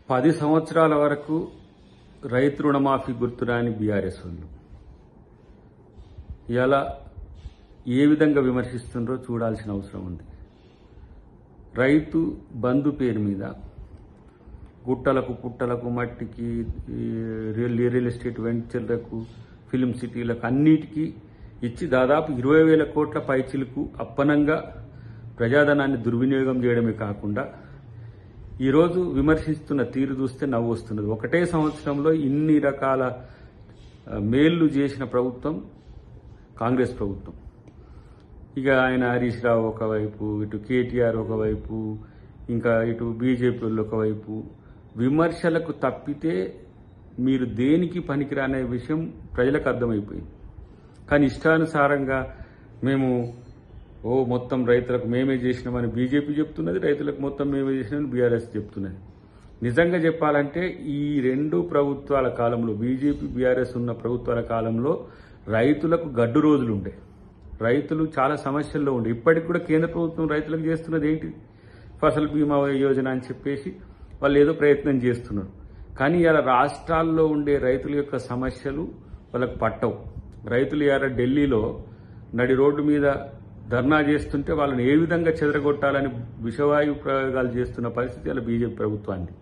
10 సంవత్సరాల వరకు రైతు రుణమాఫీ గుర్తురాని బీఆర్ఎస్ వాళ్ళు ఇలా ఏ విధంగా విమర్శిస్తుండ్రో చూడాల్సిన అవసరం ఉంది. రైతు బంధు పేరు మీద గుట్టలకు పుట్టలకు మట్టికి రియల్ ఎస్టేట్ వెంచర్లకు ఫిలిం సిటీలకు అన్నిటికీ ఇచ్చి దాదాపు 20,000 కోట్ల పైచిలకు అప్పనంగా ప్రజాధనాన్ని దుర్వినియోగం చేయడమే కాకుండా ఈరోజు విమర్శిస్తున్న తీరు చూస్తే నవ్వు వస్తున్నది. ఒకటే సంవత్సరంలో ఇన్ని రకాల మేళ్లు చేసిన ప్రభుత్వం కాంగ్రెస్ ప్రభుత్వం. ఇక ఆయన హరీష్ రావు ఒకవైపు, ఇటు కేటీఆర్ ఒకవైపు, ఇంకా ఇటు బీజేపీ వాళ్ళు ఒకవైపు విమర్శలకు తప్పితే మీరు దేనికి పనికిరానే విషయం ప్రజలకు అర్థమైపోయింది. కానీ ఇష్టానుసారంగా మేము మొత్తం రైతులకు మేమే చేసినామని బీజేపీ చెప్తున్నది, రైతులకు మొత్తం మేమే చేసినామని బీఆర్ఎస్ చెప్తున్నది. నిజంగా చెప్పాలంటే ఈ రెండు ప్రభుత్వాల కాలంలో, బీజేపీ బీఆర్ఎస్ ఉన్న ప్రభుత్వాల కాలంలో రైతులకు గడ్డు రోజులు ఉండే, రైతులు చాలా సమస్యల్లో ఉండే. ఇప్పటికి కూడా కేంద్ర ప్రభుత్వం రైతులకు చేస్తున్నది ఏంటి? ఫసల్ బీమా యోజన అని చెప్పేసి వాళ్ళు ఏదో ప్రయత్నం చేస్తున్నారు. కానీ ఇలా రాష్ట్రాల్లో ఉండే రైతుల యొక్క సమస్యలు వాళ్ళకు పట్టవు. రైతులు ఇలా ఢిల్లీలో నడి రోడ్డు మీద ధర్నా చేస్తుంటే వాళ్ళని ఏ విధంగా చెదరగొట్టాలని విషవాయు ప్రయోగాలు చేస్తున్న పరిస్థితి అలా బీజేపీ ప్రభుత్వాన్ని.